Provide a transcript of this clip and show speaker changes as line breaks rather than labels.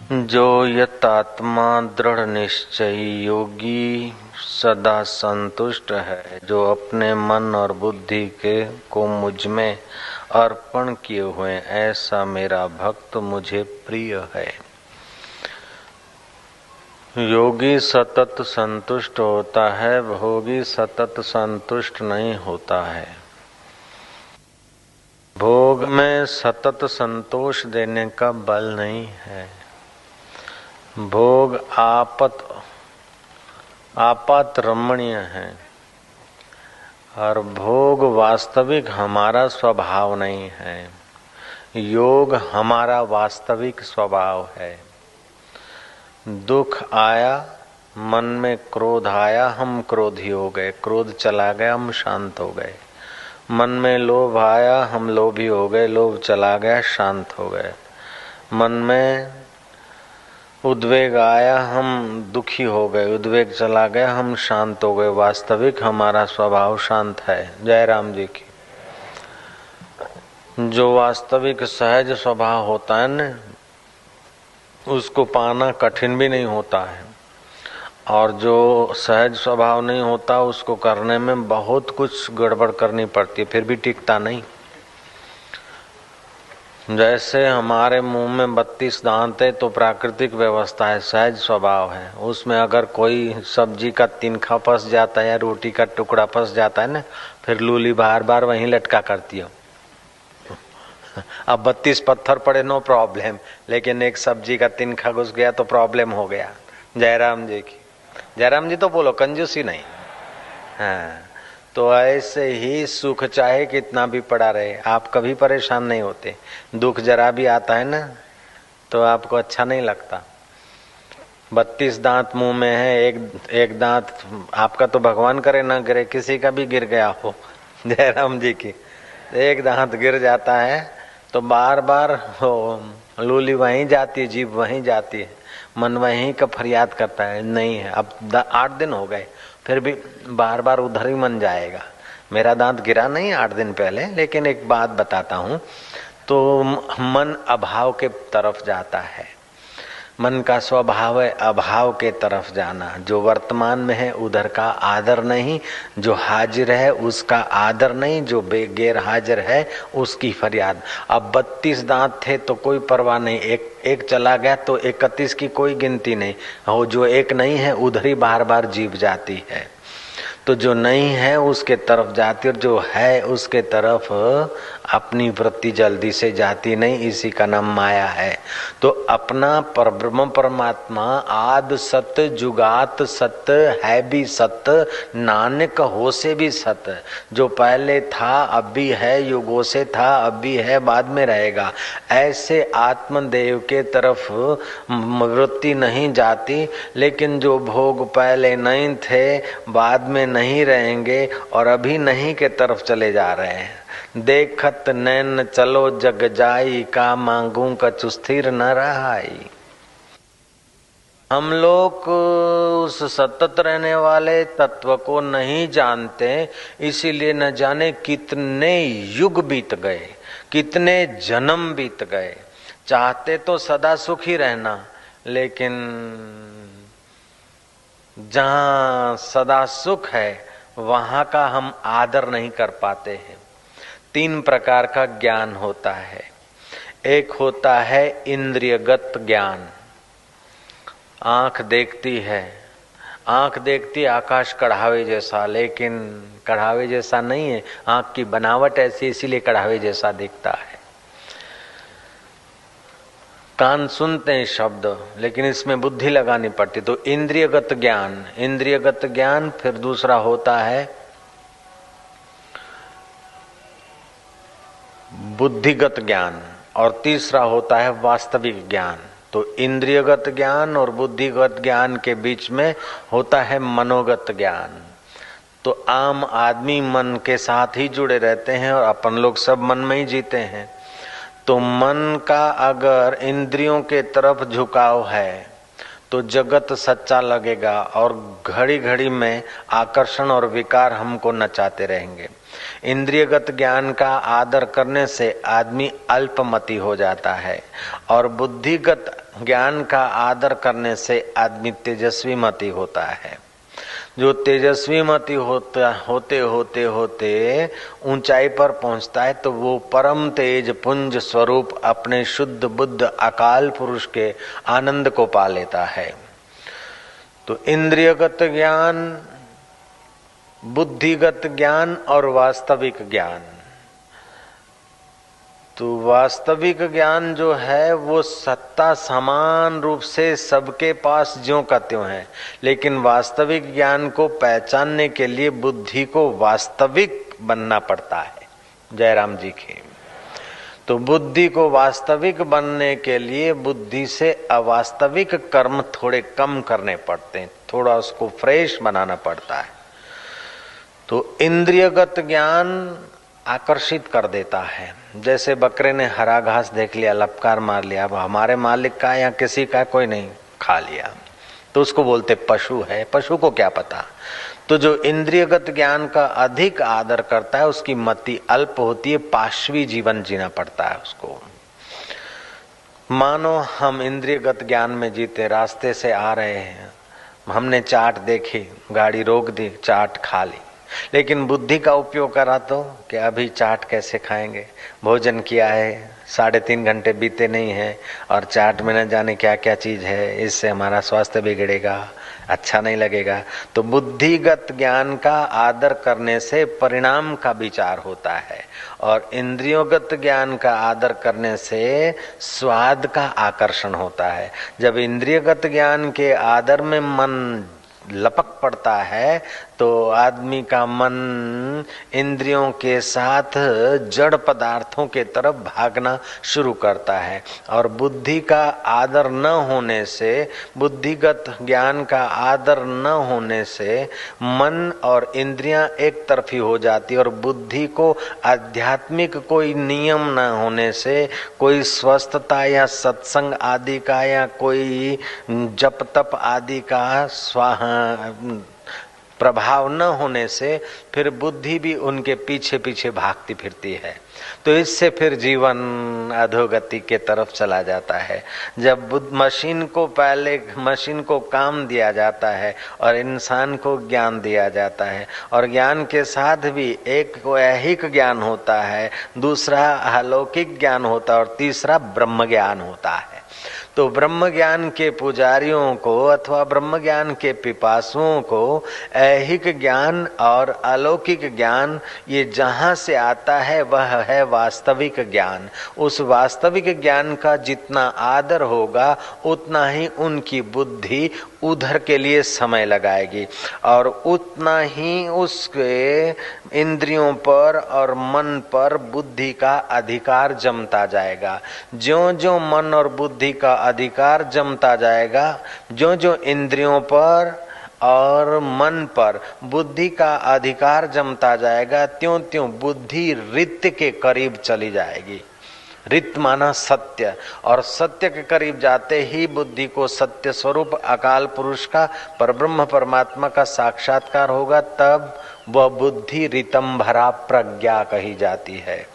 जो यतात्मा दृढ़ निश्चयी योगी सदा संतुष्ट है, जो अपने मन और बुद्धि के को मुझ में अर्पण किए हुए, ऐसा मेरा भक्त मुझे प्रिय है। योगी सतत संतुष्ट होता है, भोगी सतत संतुष्ट नहीं होता है। भोग में सतत संतोष देने का बल नहीं है। भोग आपात रमणीय है और भोग वास्तविक हमारा स्वभाव नहीं है। योग हमारा वास्तविक स्वभाव है। दुख आया, मन में क्रोध आया, हम क्रोधी हो गए, क्रोध चला गया, हम शांत हो गए। मन में लोभ आया, हम लोभी हो गए, लोभ चला गया, शांत हो गए। मन में उद्वेग आया, हम दुखी हो गए, उद्वेग चला गया, हम शांत हो गए। वास्तविक हमारा स्वभाव शांत है। जय राम जी की। जो वास्तविक सहज स्वभाव होता है न, उसको पाना कठिन भी नहीं होता है, और जो सहज स्वभाव नहीं होता उसको करने में बहुत कुछ गड़बड़ करनी पड़ती है, फिर भी टिकता नहीं। जैसे हमारे मुंह में 32 दांत है तो प्राकृतिक व्यवस्था है, सहज स्वभाव है। उसमें अगर कोई सब्जी का तिनखा फंस जाता है या रोटी का टुकड़ा फंस जाता है ना, फिर लूली बार बार वहीं लटका करती हो। अब 32 पत्थर पड़े नो प्रॉब्लम, लेकिन एक सब्जी का तिनखा घुस गया तो प्रॉब्लम हो गया। जयराम जी की। जयराम जी तो बोलो, कंजूसी नहीं। हाँ, तो ऐसे ही सुख चाहे कितना भी पड़ा रहे, आप कभी परेशान नहीं होते। दुख जरा भी आता है ना तो आपको अच्छा नहीं लगता। 32 दांत मुंह में है, एक दांत आपका तो भगवान करे ना गिरे, किसी का भी गिर गया हो, जयराम जी की, एक दांत गिर जाता है तो बार बार लूली वहीं जाती है, जीभ वहीं जाती है, मन वहीं का फरियाद करता है। नहीं है, अब 8 दिन हो गए फिर भी बार बार उधर ही मन जाएगा। मेरा दांत गिरा नहीं 8 दिन पहले, लेकिन एक बात बताता हूँ, तो मन अभाव के तरफ जाता है। मन का स्वभाव है अभाव के तरफ जाना। जो वर्तमान में है उधर का आदर नहीं, जो हाजिर है उसका आदर नहीं, जो गैर हाजिर है उसकी फरियाद। अब 32 दांत थे तो कोई परवाह नहीं, एक चला गया तो 31 की कोई गिनती नहीं हो। जो एक नहीं है उधर ही बार बार जीभ जाती है। तो जो नहीं है उसके तरफ जाती, और जो है उसके तरफ अपनी वृत्ति जल्दी से जाती नहीं। इसी का नाम माया है। तो अपना परब्रह्म परमात्मा आद सत्य जुगात सत्य है भी सत्य, नानक हो से भी सत्य। जो पहले था अब भी है, युगों से था अब भी है, बाद में रहेगा। ऐसे आत्मदेव के तरफ वृत्ति नहीं जाती। लेकिन जो भोग पहले नहीं थे, बाद में नहीं रहेंगे, और अभी नहीं के तरफ चले जा रहे हैं। देखत नैन चलो जग जाई, का मांगू कछु स्थिर न रहाई। हम लोग उस सतत रहने वाले तत्व को नहीं जानते, इसीलिए न जाने कितने युग बीत गए, कितने जन्म बीत गए। चाहते तो सदा सुखी रहना, लेकिन जहाँ सदा सुख है वहाँ का हम आदर नहीं कर पाते हैं। 3 प्रकार का ज्ञान होता है। एक होता है इंद्रियगत ज्ञान। आंख देखती है, आंख देखती आकाश कढ़ावे जैसा, लेकिन कढ़ावे जैसा नहीं है, आंख की बनावट ऐसी, इसीलिए कढ़ावे जैसा दिखता है। कान सुनते हैं शब्द, लेकिन इसमें बुद्धि लगानी पड़ती। तो इंद्रियगत ज्ञान, इंद्रियगत ज्ञान। फिर दूसरा होता है बुद्धिगत ज्ञान, और तीसरा होता है वास्तविक ज्ञान। तो इंद्रियगत ज्ञान और बुद्धिगत ज्ञान के बीच में होता है मनोगत ज्ञान। तो आम आदमी मन के साथ ही जुड़े रहते हैं, और अपन लोग सब मन में ही जीते हैं। तो मन का अगर इंद्रियों के तरफ झुकाव है तो जगत सच्चा लगेगा, और घड़ी घड़ी में आकर्षण और विकार हमको नचाते रहेंगे। इंद्रियगत ज्ञान का आदर करने से आदमी अल्पमति हो जाता है और बुद्धिगत ज्ञान का आदर करने से आदमी तेजस्वी मति होता है। जो तेजस्वी मति होते होते ऊंचाई पर पहुंचता है तो वो परम तेज पुंज स्वरूप अपने शुद्ध बुद्ध अकाल पुरुष के आनंद को पा लेता है। तो इंद्रियगत ज्ञान, बुद्धिगत ज्ञान और वास्तविक ज्ञान। तो वास्तविक ज्ञान जो है वो सत्ता समान रूप से सबके पास ज्यों का त्यों है, लेकिन वास्तविक ज्ञान को पहचानने के लिए बुद्धि को वास्तविक बनना पड़ता है। जयराम जी के तो बुद्धि को वास्तविक बनने के लिए बुद्धि से अवास्तविक कर्म थोड़े कम करने पड़ते हैं, थोड़ा उसको फ्रेश बनाना पड़ता है। तो इंद्रियगत ज्ञान आकर्षित कर देता है। जैसे बकरे ने हरा घास देख लिया, लपकार मार लिया, अब हमारे मालिक का या किसी का कोई नहीं, खा लिया, तो उसको बोलते पशु है। पशु को क्या पता। तो जो इंद्रियगत ज्ञान का अधिक आदर करता है उसकी मति अल्प होती है, पाशवी जीवन जीना पड़ता है उसको। मानो हम इंद्रियगत ज्ञान में जीते, रास्ते से आ रहे हैं, हमने चाट देखी, गाड़ी रोक दी, चाट खा ली, लेकिन बुद्धि का उपयोग करा तो कि अभी चाट कैसे खाएंगे, भोजन किया है, 3.5 घंटे बीते नहीं है और चाट में न जाने क्या क्या चीज है, इससे हमारा स्वास्थ्य बिगड़ेगा, अच्छा नहीं लगेगा। तो बुद्धिगत ज्ञान का आदर करने से परिणाम का विचार होता है और इंद्रियोगत ज्ञान का आदर करने से स्वाद का आकर्षण होता है। जब इंद्रियगत ज्ञान के आदर में मन लपक पड़ता है तो आदमी का मन इंद्रियों के साथ जड़ पदार्थों के तरफ भागना शुरू करता है और बुद्धि का आदर न होने से, बुद्धिगत ज्ञान का आदर न होने से मन और इंद्रियां एक तरफी हो जाती और बुद्धि को आध्यात्मिक कोई नियम न होने से, कोई स्वस्थता या सत्संग आदि का या कोई जप तप आदि का प्रभाव न होने से फिर बुद्धि भी उनके पीछे पीछे भागती फिरती है। तो इससे फिर जीवन अधोगति के तरफ चला जाता है। जब मशीन को काम दिया जाता है और इंसान को ज्ञान दिया जाता है और ज्ञान के साथ भी एक ऐहिक ज्ञान होता है, दूसरा अलौकिक ज्ञान होता है और तीसरा ब्रह्म ज्ञान होता है। तो ब्रह्म ज्ञान के पुजारियों को अथवा ब्रह्म ज्ञान के पिपासुओं को ऐहिक ज्ञान और अलौकिक ज्ञान ये जहाँ से आता है वह है वास्तविक ज्ञान। उस वास्तविक ज्ञान का जितना आदर होगा उतना ही उनकी बुद्धि उधर के लिए समय लगाएगी और उतना ही उसके इंद्रियों पर और मन पर बुद्धि का अधिकार जमता जाएगा। ज्यों-ज्यों मन और बुद्धि का अधिकार जमता जाएगा, ज्यों-ज्यों इंद्रियों पर और मन पर बुद्धि का अधिकार जमता जाएगा, त्यों-त्यों बुद्धि रित्य के करीब चली जाएगी। रित माना सत्य, और सत्य के करीब जाते ही बुद्धि को सत्य स्वरूप अकाल पुरुष का, परब्रह्म परमात्मा का साक्षात्कार होगा। तब वह बुद्धि रितंभरा प्रज्ञा कही जाती है।